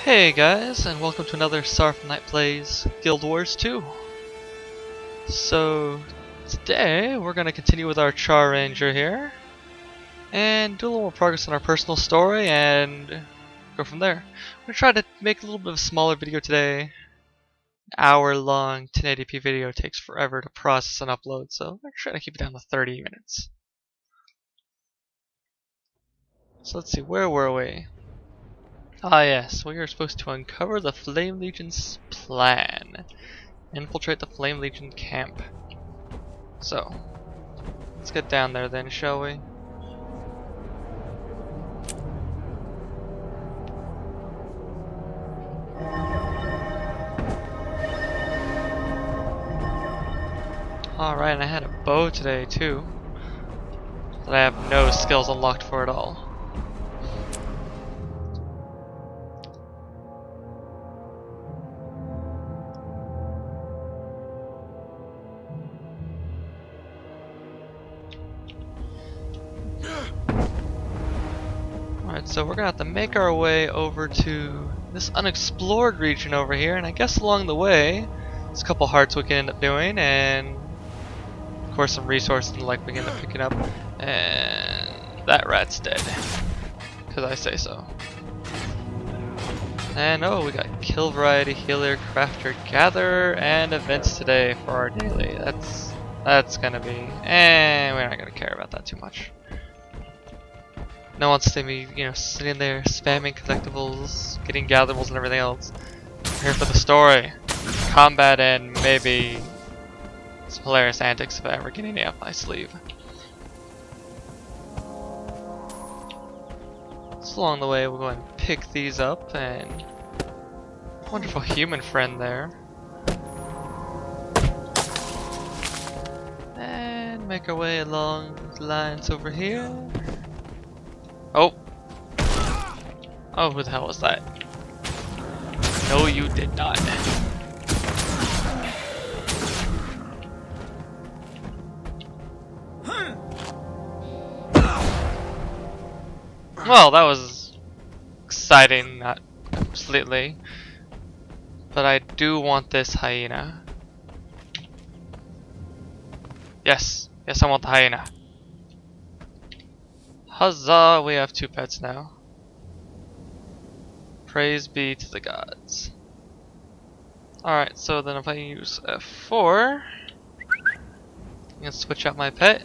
Hey guys, and welcome to another Saraphimknight Plays Guild Wars 2. So, today we're going to continue with our Charr Ranger here, and do a little more progress on our personal story, and go from there. I'm going to try to make a little bit of a smaller video today. An hour-long 1080p video takes forever to process and upload, so I'm trying to keep it down to 30 minutes. So let's see, where were we? Ah yes, we are supposed to uncover the Flame Legion's plan. Infiltrate the Flame Legion camp. So, let's get down there then, shall we? Alright, and I had a bow today too, that I have no skills unlocked for at all. Alright, so we're gonna have to make our way over to this unexplored region over here, and I guess along the way there's a couple hearts we can end up doing, and of course some resources and like we can end up picking up, and that rat's dead, because I say so. And oh, we got Kill Variety, Healer, Crafter, Gatherer, and events today for our daily. That's gonna be, we're not gonna care about that too much. No one wants to see me, sitting there spamming collectibles, getting gatherables and everything else. I'm here for the story, combat, and maybe some hilarious antics if I ever get any up my sleeve. So along the way we'll go and pick these up, and wonderful human friend there. And make our way along the lines over here. Oh! Oh, who the hell was that? No, you did not. Well, that was exciting, not completely. But I do want this hyena. Yes, I want the hyena. Huzzah, we have two pets now. Praise be to the gods. Alright, so then if I use F4, I'm gonna switch out my pet,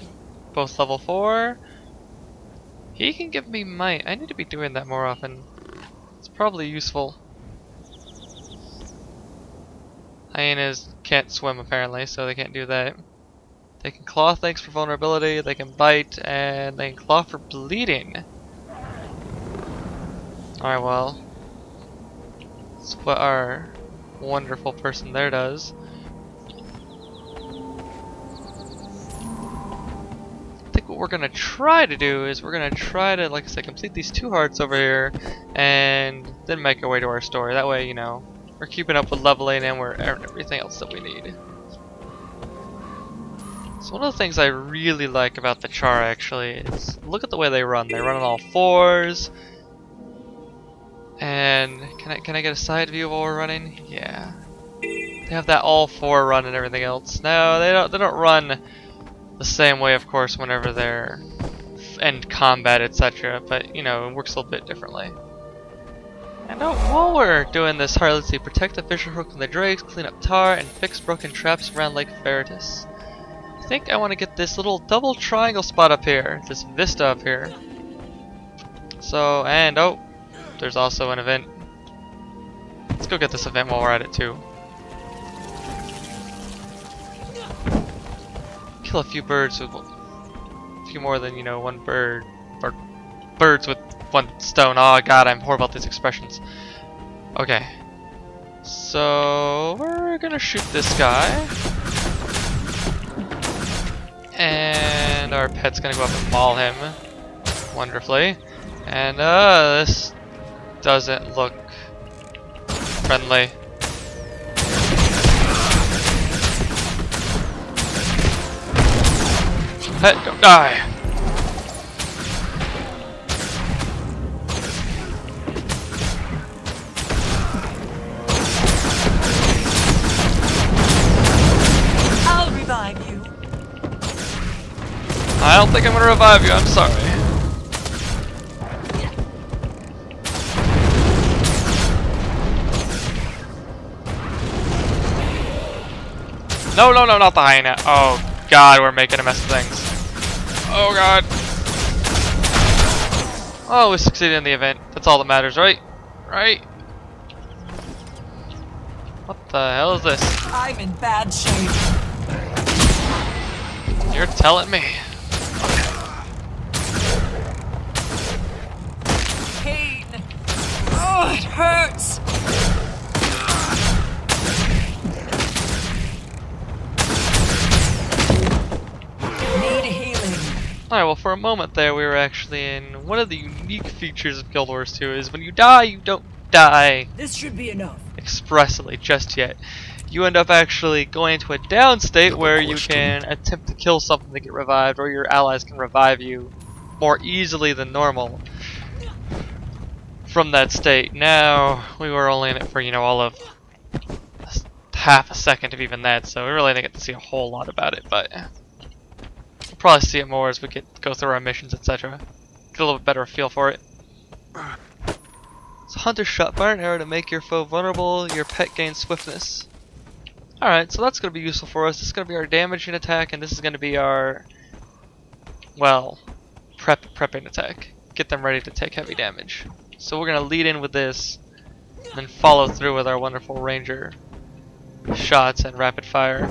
both level 4. He can give me might. I need to be doing that more often. It's probably useful. Hyenas can't swim apparently, so they can't do that. They can claw things for vulnerability, they can bite, and they can claw for bleeding. Alright, well, that's what our wonderful person there does. I think what we're gonna try to do is we're gonna try to, like I said, complete these two hearts over here, and then make our way to our story. That way, we're keeping up with leveling and we're everything else that we need. So one of the things I really like about the Charr actually is look at the way they run. They run on all fours. And can I get a side view of while we're running? Yeah. They have that all four run and everything else. No, they don't run the same way, of course, whenever they're in combat, etc. But it works a little bit differently. And while we're doing this heart, let's see, protect the fisherhook and the drakes, clean up tar, and fix broken traps around Lake Veritas. I think I want to get this little double triangle spot up here, this vista up here. So, and oh, there's also an event. Let's go get this event while we're at it too. Kill a few birds with a few more than one bird, or birds with one stone. Oh god, I'm horrible at these expressions. Okay, so we're gonna shoot this guy. And our pet's gonna go up and maul him wonderfully. And this doesn't look friendly. Pet, don't die! I don't think I'm gonna revive you, I'm sorry. No, no, no, not the hyena. Oh god, we're making a mess of things. Oh god. Oh, we succeeded in the event. That's all that matters, right? Right? What the hell is this? I'm in bad shape. You're telling me. Pain. Oh, it hurts. Need healing. Alright, well for a moment there we were actually in one of the unique features of Guild Wars 2 is when you die, you don't die This should be enough. expressly just yet. You end up actually going into a down state where you can attempt to kill something to get revived, or your allies can revive you more easily than normal from that state. Now, we were only in it for, you know, all of half a second of even that, so we really didn't get to see a whole lot about it, but we'll probably see it more as we go through our missions, etc. Get a little bit better feel for it. So Hunter shot fire an arrow to make your foe vulnerable, your pet gains swiftness. Alright, so that's going to be useful for us. This is going to be our damaging attack, and this is going to be our, well, prepping attack. Get them ready to take heavy damage. So we're going to lead in with this, and then follow through with our wonderful ranger shots and rapid fire.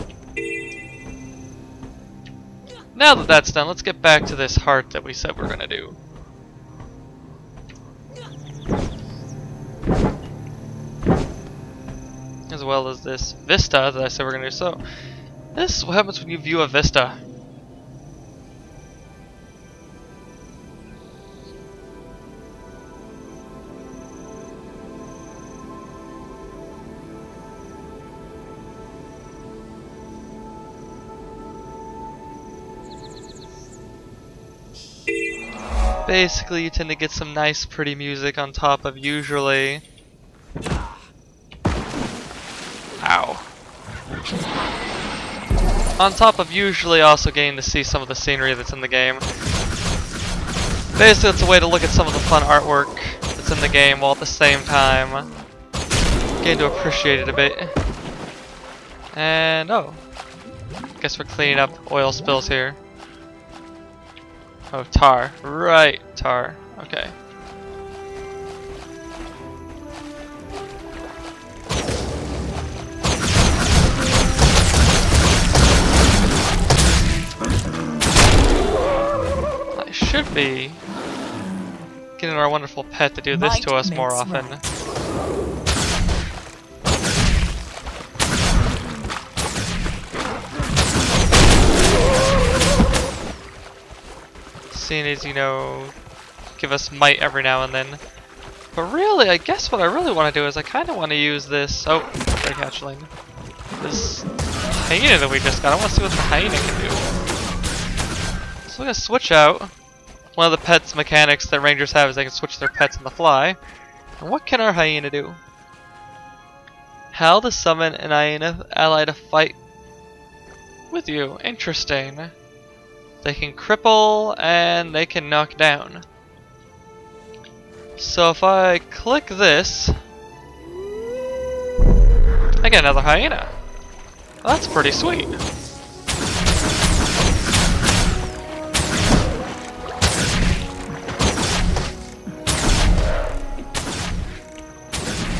Now that that's done, let's get back to this heart that we said we're going to do. As well as this vista that I said we're going to do. So, this is what happens when you view a vista. Basically, you tend to get some nice, pretty music on top of usually. Ow. On top of usually also getting to see some of the scenery that's in the game. Basically, it's a way to look at some of the fun artwork that's in the game while at the same time getting to appreciate it a bit. And oh, guess we're cleaning up oil spills here. Oh, tar. Right, tar. Okay. I should be getting our wonderful pet to do this to us more often. Seeing as, you know, give us might every now and then. But really, I guess what I really want to do is I kind of want to use this. Oh, very hatchling. This hyena that we just got. I want to see what the hyena can do. So we're going to switch out. One of the pets mechanics that rangers have is they can switch their pets on the fly. And what can our hyena do? How to summon an hyena ally to fight with you. Interesting. They can cripple and they can knock down. So if I click this, I get another hyena. Well, that's pretty sweet.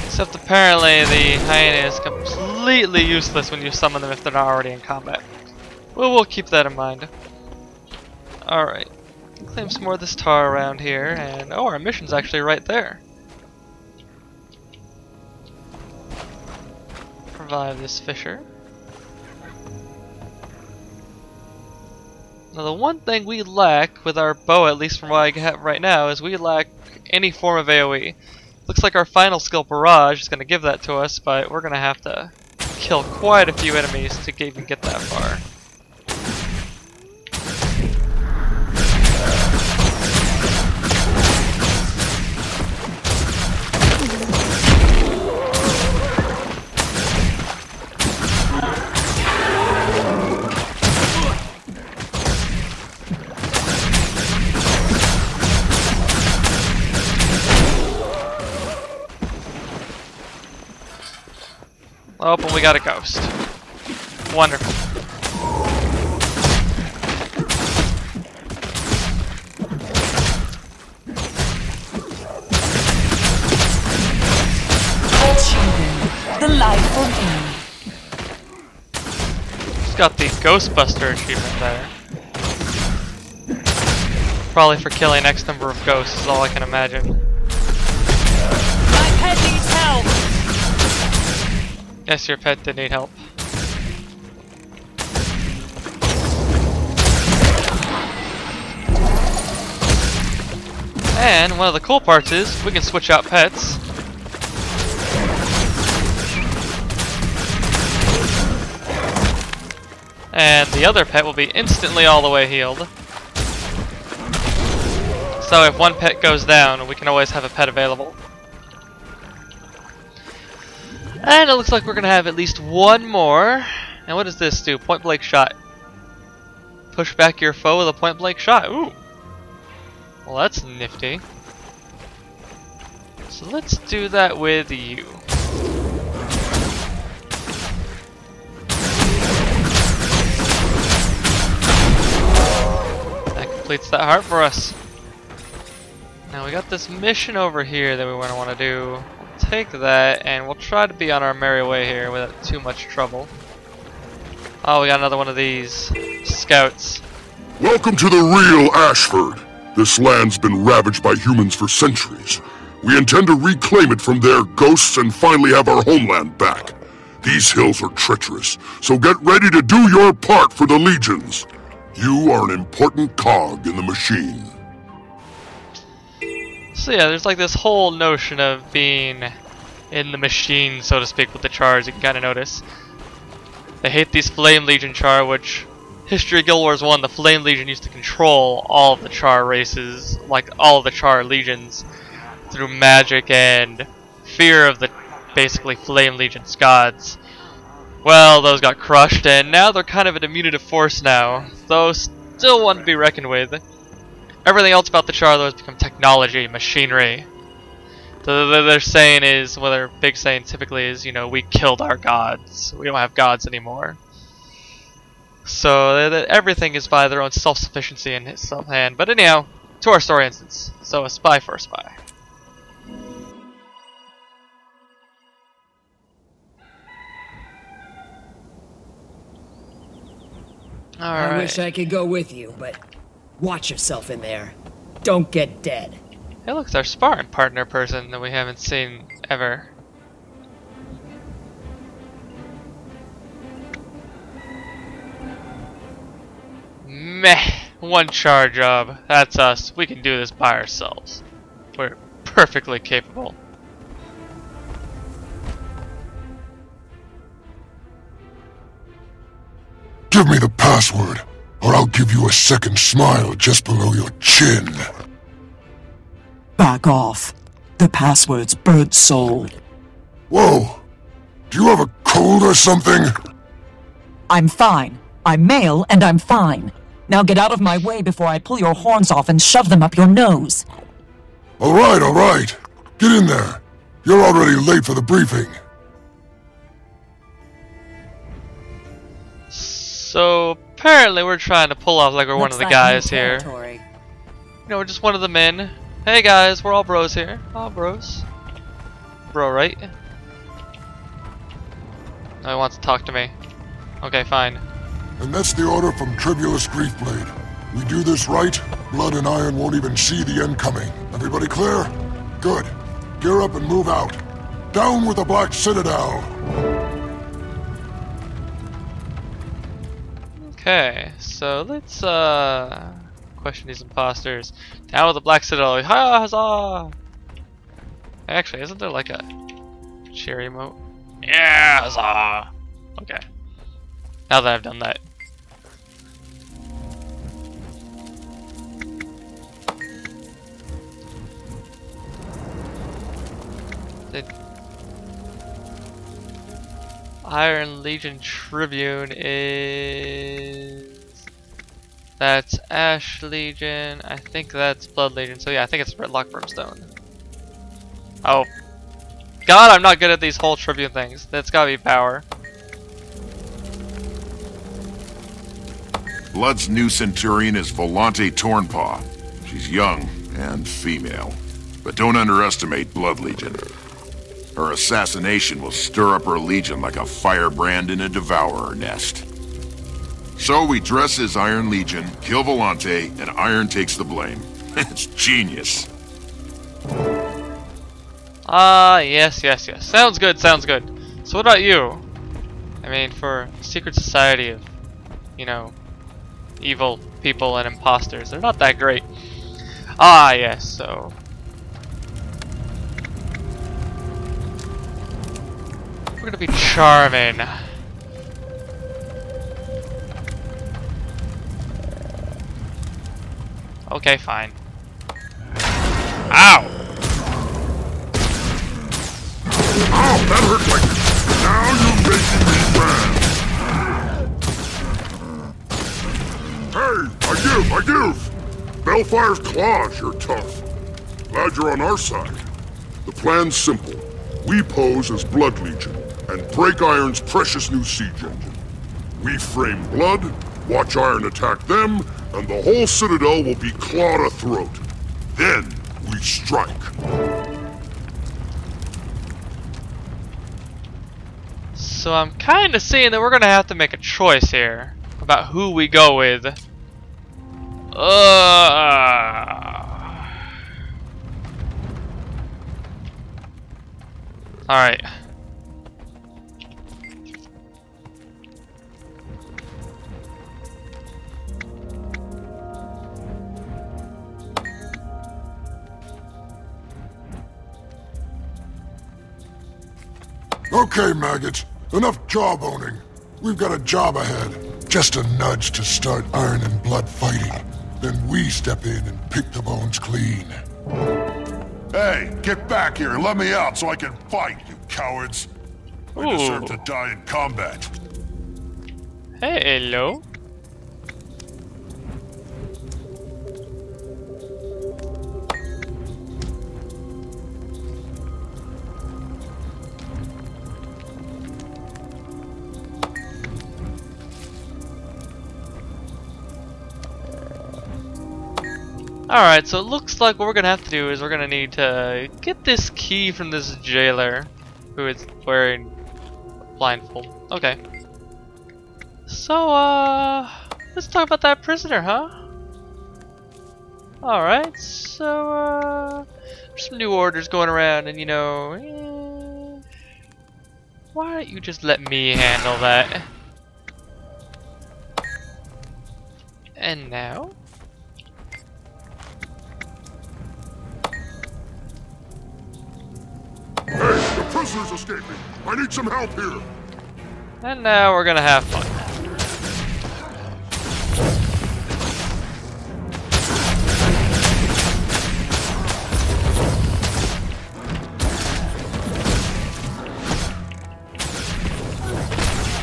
Except apparently the hyena is completely useless when you summon them if they're not already in combat. Well, we'll keep that in mind. Alright, claim some more of this tar around here, and oh, our mission's actually right there. Revive this fisher. Now the one thing we lack with our bow, at least from what I have right now, is we lack any form of AoE. Looks like our final skill, Barrage, is going to give that to us, but we're going to have to kill quite a few enemies to even get that far. Oh, and we got a ghost. Wonderful. Achieving the life for me. Just got the Ghostbuster achievement there. Probably for killing X number of ghosts is all I can imagine. My pet needs help. Yes, your pet did need help. And one of the cool parts is we can switch out pets. And the other pet will be instantly all the way healed. So if one pet goes down, we can always have a pet available. And it looks like we're going to have at least one more. And what does this do? Point blank shot. Push back your foe with a point blank shot. Ooh. Well, that's nifty. So let's do that with you. That completes that heart for us. Now we got this mission over here that we want to do. We'll take that and we'll try to be on our merry way here without too much trouble. Oh, we got another one of these scouts. Welcome to the real Ashford. This land's been ravaged by humans for centuries. We intend to reclaim it from their ghosts and finally have our homeland back. These hills are treacherous, so get ready to do your part for the legions. You are an important cog in the machine. So yeah, there's like this whole notion of being in the machine, so to speak, with the Charrs. You can kind of notice. They hate these Flame Legion Charr, which History of Guild Wars 1, the Flame Legion used to control all of the Charr races, like all of the Charr legions, through magic and fear of the basically Flame Legion's gods. Well, those got crushed, and now they're kind of an diminutive force now, though still one to be reckoned with. Everything else about the Charr, though, has become technology, machinery. Their saying is, well, their big saying typically is, you know, we killed our gods. We don't have gods anymore. So everything is by their own self-sufficiency and self-hand. But anyhow, to our story instance. So a spy for a spy. Alright. I wish I could go with you, but watch yourself in there. Don't get dead. Hey, look, it's our sparring partner person that we haven't seen ever. Meh. One Charr job. That's us. We can do this by ourselves. We're perfectly capable. Give me the password, or I'll give you a second smile just below your chin. Back off. The password's bird soul. Whoa! Do you have a cold or something? I'm fine. I'm male and I'm fine. Now get out of my way before I pull your horns off and shove them up your nose. Alright, alright. Get in there. You're already late for the briefing. So apparently we're trying to pull off like we're one of the guys here. Territory. You know, we're just one of the men. Hey guys, we're all bros here. All bros. Bro, right? Oh, he wants to talk to me. Okay, fine. And that's the order from Tribulus Griefblade. We do this right, Blood and Iron won't even see the end coming. Everybody clear? Good. Gear up and move out. Down with the Black Citadel! Okay, so let's question these imposters. Down with the Black Citadel. Ha huzzah! Actually, isn't there like a cheer emote? Yeah, huzzah! Okay. Now that I've done that. The Iron Legion Tribune is... That's Ash Legion. I think that's Blood Legion. So yeah, I think it's Redlock Brimstone. Oh. God, I'm not good at these whole tribute things. That's gotta be power. Blood's new Centurion is Volante Tornpaw. She's young and female. But don't underestimate Blood Legion. Her assassination will stir up her legion like a firebrand in a devourer nest. So we dress as Iron Legion, kill Volante, and Iron takes the blame. It's genius. Yes. Sounds good, sounds good. So what about you? I mean, for a secret society of, you know, evil people and imposters, they're not that great. Yes, so... we're gonna be charming. Okay, fine. Ow! Ow, that hurt like... Now you're making me mad! Hey, I give! Bellfire's claws, you're tough. Glad you're on our side. The plan's simple. We pose as Blood Legion and break Iron's precious new siege engine. We frame Blood, watch Iron attack them, and the whole Citadel will be clawed a throat. Then we strike. So I'm kind of seeing that we're gonna have to make a choice here about who we go with. Alright. Okay, maggots. Enough jawboning. We've got a job ahead. Just a nudge to start Iron and Blood fighting. Then we step in and pick the bones clean. Hey, get back here and let me out so I can fight, you cowards. I deserve to die in combat. Hey, hello. Alright, so it looks like what we're gonna have to do is we're gonna need to get this key from this jailer who is wearing a blindfold. Okay. So, let's talk about that prisoner, huh? Alright, so, there's some new orders going around, and you know, why don't you just let me handle that? And now? Hey, the prisoner's escaping. I need some help here. And now we're gonna have fun.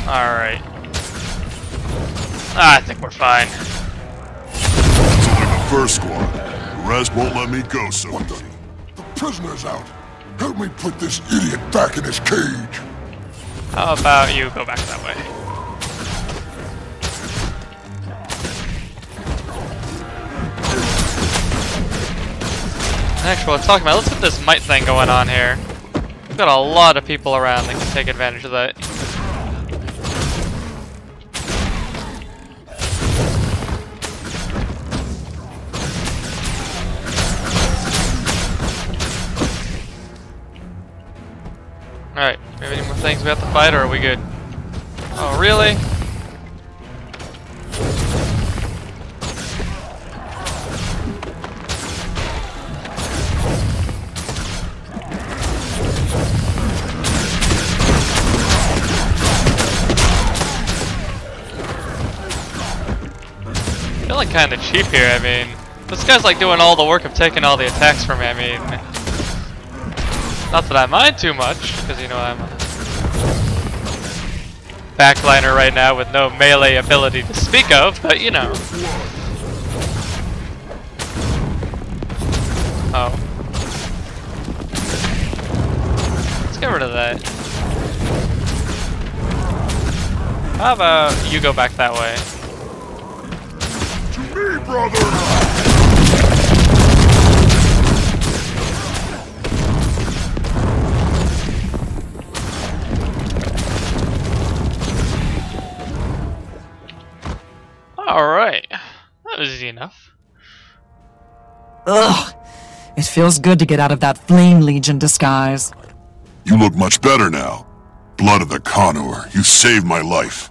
Alright. I think we're fine. It's only the first squad. The rest won't let me go so easy. The prisoner's out. Help me put this idiot back in his cage. How about you go back that way? Actually, what I'm talking about, let's get this might thing going on here. We've got a lot of people around that can take advantage of that. Alright, do we have any more things we have to fight, or are we good? Oh, really? Feeling kind of cheap here, I mean. This guy's like doing all the work of taking all the attacks from me, I mean. Not that I mind too much, because you know I'm a backliner right now with no melee ability to speak of, but you know. Oh. Let's get rid of that. How about you go back that way? To me, brother! Alright. That was easy enough. Ugh. It feels good to get out of that Flame Legion disguise. You look much better now. Blood of the Conor, you saved my life.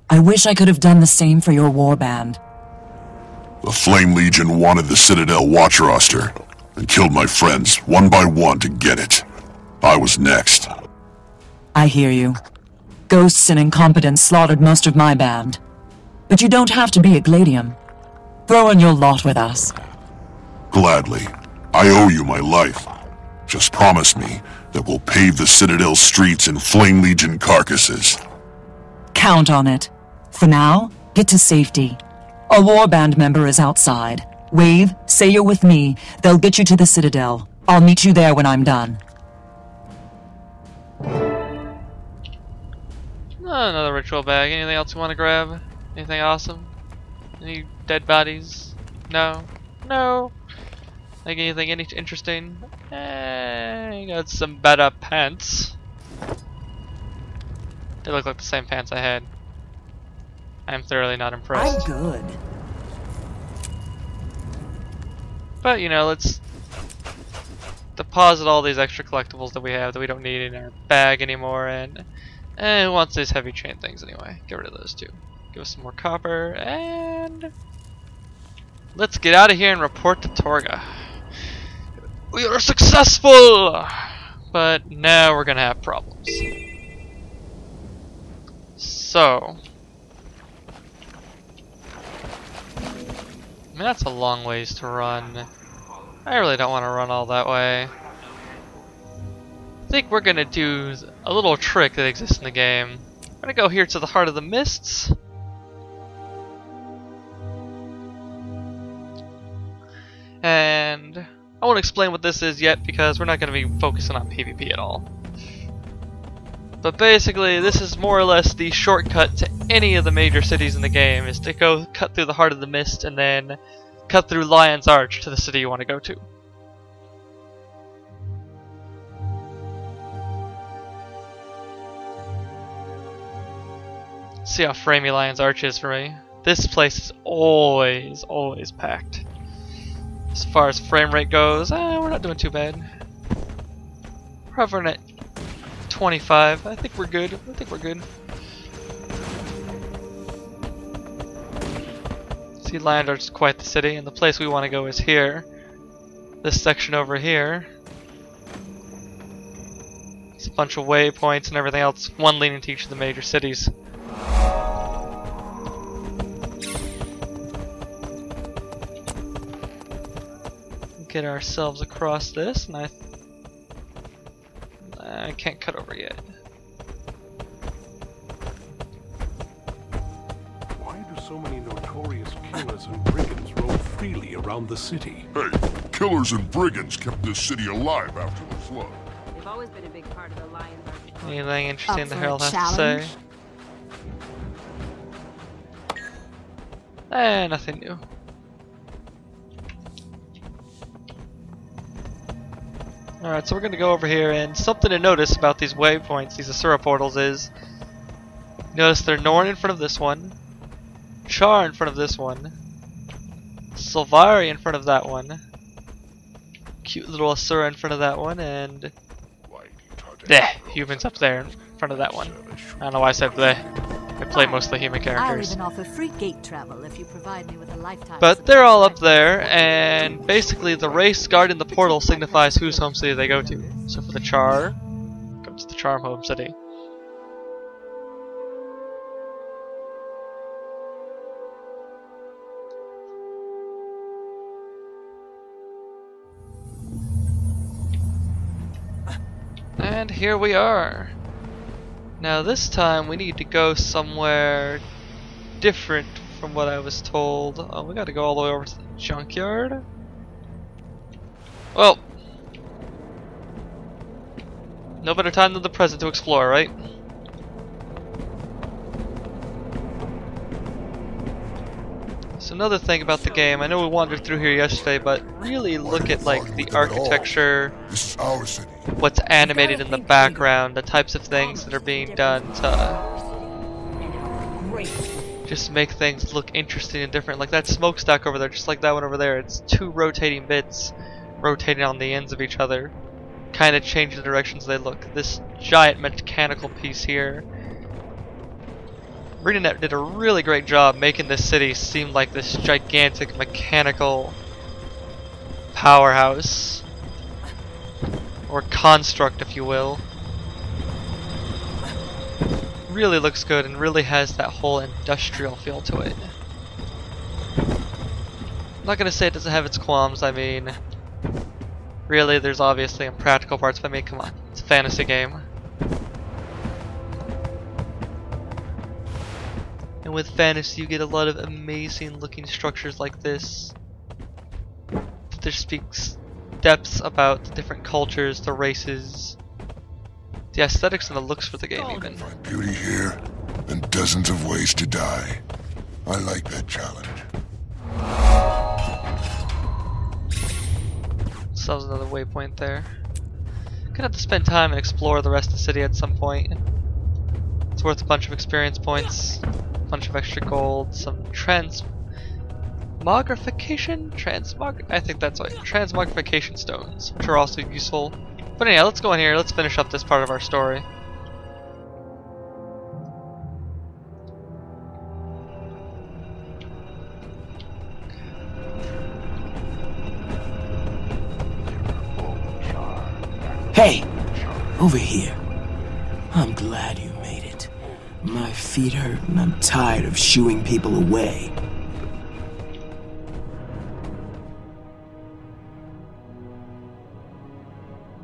I wish I could have done the same for your warband. The Flame Legion wanted the Citadel watch roster, and killed my friends one by one to get it. I was next. I hear you. Ghosts and incompetents slaughtered most of my band. But you don't have to be a Gladium. Throw in your lot with us. Gladly. I owe you my life. Just promise me that we'll pave the Citadel streets in Flame Legion carcasses. Count on it. For now, get to safety. A warband member is outside. Wave, say you're with me. They'll get you to the Citadel. I'll meet you there when I'm done. Another ritual bag. Anything else you want to grab? Anything awesome? Any dead bodies? No? No? Like anything interesting? You got some better pants. They look like the same pants I had. I'm thoroughly not impressed. I'm good. But you know, let's deposit all these extra collectibles that we have that we don't need in our bag anymore, and who wants these heavy chain things anyway? Get rid of those too. Give us some more copper, and let's get out of here and report to Torga. We are successful! But now we're gonna have problems. So, I mean, that's a long ways to run. I really don't want to run all that way. I think we're gonna do a little trick that exists in the game. We're gonna go here to the Heart of the Mists. And I won't explain what this is yet because we're not going to be focusing on PvP at all. But basically, this is more or less the shortcut to any of the major cities in the game, is to go cut through the Heart of the Mist and then cut through Lion's Arch to the city you want to go to. See how framey Lion's Arch is for me. This place is always packed. As far as frame rate goes, we're not doing too bad. We're hovering at 25. I think we're good. See, Lion's Arch is quite the city, and the place we want to go is here. This section over here. It's a bunch of waypoints and everything else, one leading to each of the major cities. Get ourselves across this, and I can't cut over yet. Why do so many notorious killers and brigands roam freely around the city? Hey, killers and brigands kept this city alive after the flood. They've always been a big part of the Lion's Arch. Anything interesting Up the for Herald a has challenge? to say? Nothing new. Alright, so we're going to go over here, and something to notice about these waypoints, these Asura portals, is notice they're Norn in front of this one, Charr in front of this one, Sylvari in front of that one, cute little Asura in front of that one, and humans up there in front of that one. I don't know why I said bleh. I play mostly human I'll characters. even offer free gate travel if you provide me with a lifetime. But they're all up there, and basically the race guarding the portal signifies whose home city they go to. So for the Charr, go to the Charr home city. And here we are. Now this time we need to go somewhere different from what I was told. Oh, we gotta go all the way over to the junkyard? Well, No better time than the present to explore, right? So another thing about the game, I know we wandered through here yesterday, but really look at like the architecture, This is our city. what's animated in the background, the types of things that are being done to just make things look interesting and different. Like that smokestack over there, just like that one over there, it's two rotating bits rotating on the ends of each other, kind of change the directions they look. This giant mechanical piece here. RenaNet did a really great job making this city seem like this gigantic mechanical powerhouse, or construct if you will. Really looks good and really has that whole industrial feel to it. I'm not gonna say it doesn't have its qualms. I mean, really there's obviously impractical parts, but I mean, come on, it's a fantasy game. And with fantasy you get a lot of amazing looking structures like this. There speaks depths about the different cultures, the races, the aesthetics and the looks for the game even. Find beauty here and dozens of ways to die. I like that challenge. So that was another waypoint there. Gonna have to spend time and explore the rest of the city at some point. It's worth a bunch of experience points, a bunch of extra gold, some transmogrification? I think that's right. Transmogrification stones, which are also useful. But anyhow, let's go in here, let's finish up this part of our story. Hey! Over here. I'm glad you made it. My feet hurt and I'm tired of shooing people away.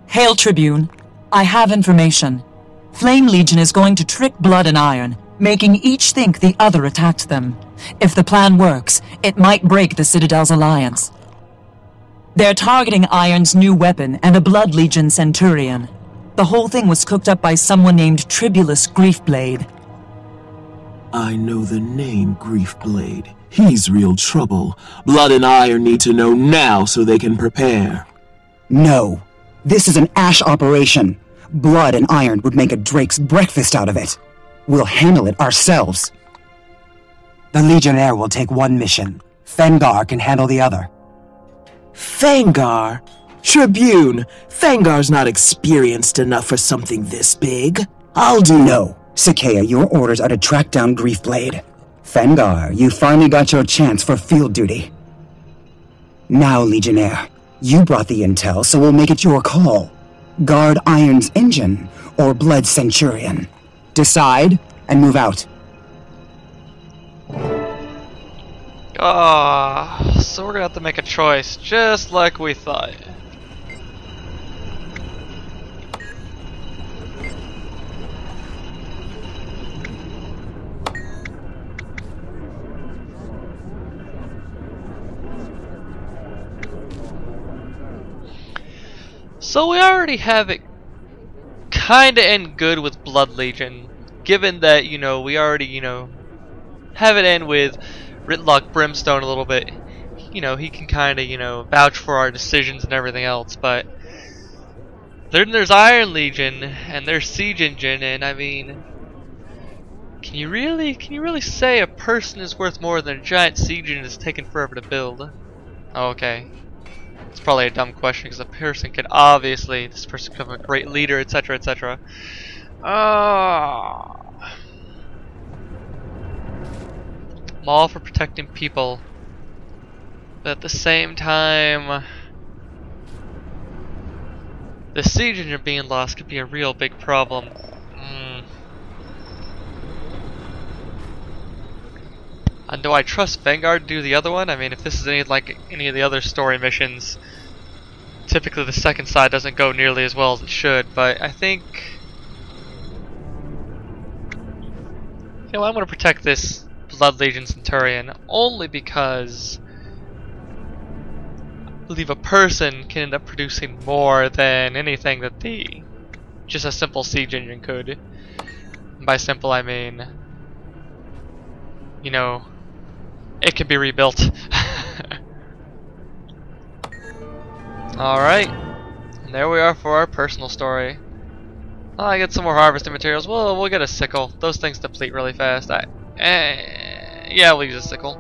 Hail, Tribune. I have information. Flame Legion is going to trick Blood and Iron, making each think the other attacked them. If the plan works, it might break the Citadel's alliance. They're targeting Iron's new weapon and a Blood Legion Centurion. The whole thing was cooked up by someone named Tribulus Griefblade. I know the name Griefblade. He's real trouble. Blood and Iron need to know now so they can prepare. No. This is an Ash operation. Blood and Iron would make a Drake's breakfast out of it. We'll handle it ourselves. The Legionnaire will take one mission. Fengar can handle the other. Fengar? Tribune, Fengar's not experienced enough for something this big. I'll do no. Sakea, your orders are to track down Griefblade. Fengar, you finally got your chance for field duty. Now, Legionnaire, you brought the intel, so we'll make it your call. Guard Iron's engine, or Blood Centurion. Decide, and move out. So we're gonna have to make a choice, just like we thought. So we already have it kinda end good with Blood Legion, given that, you know, we already, you know, have it end with Ritlock Brimstone a little bit. You know, he can kinda, you know, vouch for our decisions and everything else, but then there's Iron Legion and there's Siege Engine, and I mean, can you really say a person is worth more than a giant siege engine that's taken forever to build? Oh, okay. It's probably a dumb question because a person can obviously, this person can become a great leader, etc., etc. I'm all for protecting people, but at the same time, the siege engine being lost could be a real big problem. And do I trust Vanguard to do the other one? I mean, if this is like any of the other story missions, typically the second side doesn't go nearly as well as it should, but I think, you know, I'm going to protect this Blood Legion Centurion only because I believe a person can end up producing more than anything that the just a simple siege engine could. And by simple I mean, you know, it can be rebuilt. Alright, and there we are for our personal story. Oh, I get some more harvesting materials. Well, we'll get a sickle. Those things deplete really fast. Yeah, we'll use a sickle.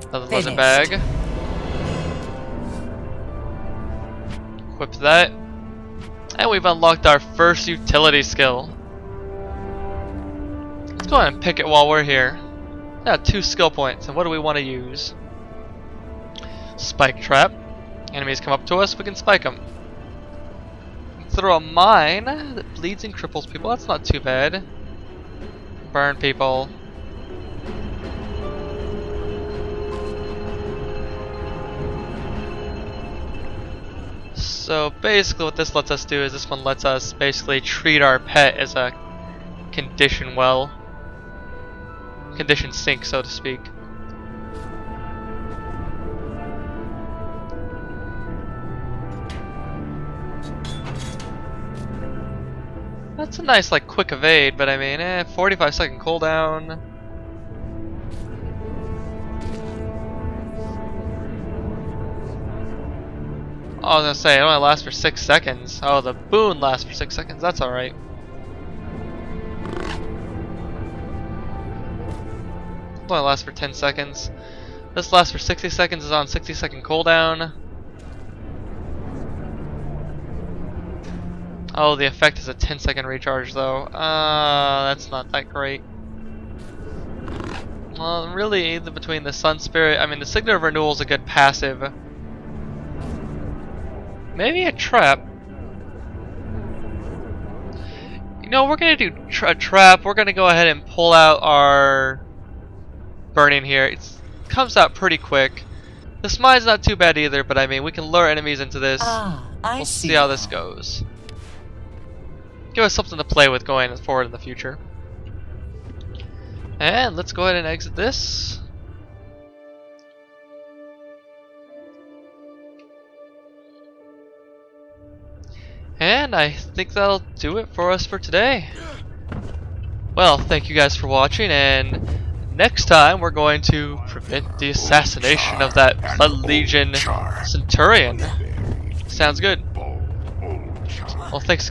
Another leather bag. Equip that. And we've unlocked our first utility skill. Let's go ahead and pick it while we're here. Yeah, 2 skill points. And what do we want to use? Spike trap. Enemies come up to us, we can spike them. Throw a mine that bleeds and cripples people. That's not too bad. Burn people. So basically what this lets us do is this one lets us basically treat our pet as a condition well. Condition sink, so to speak. That's a nice like quick evade, but I mean 45-second cooldown. Oh, I was gonna say, it only lasts for 6 seconds. Oh, the boon lasts for 6 seconds. That's alright. It only lasts for 10 seconds. This lasts for 60 seconds, is on 60-second cooldown. Oh, the effect is a 10-second recharge, though. That's not that great. Well, really, either between the Sun Spirit, I mean, the Signet of Renewal is a good passive. Maybe a trap. You know, we're gonna do a trap. We're gonna go ahead and pull out our burning here. It comes out pretty quick. The mine's not too bad either, but I mean, we can lure enemies into this. We'll see how this goes. Give us something to play with going forward in the future. And let's go ahead and exit this. And I think that'll do it for us for today. Well, thank you guys for watching, and next time we're going to prevent the assassination of that Blood Legion Centurion. Sounds good. Well, thanks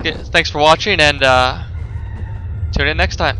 for watching, and tune in next time.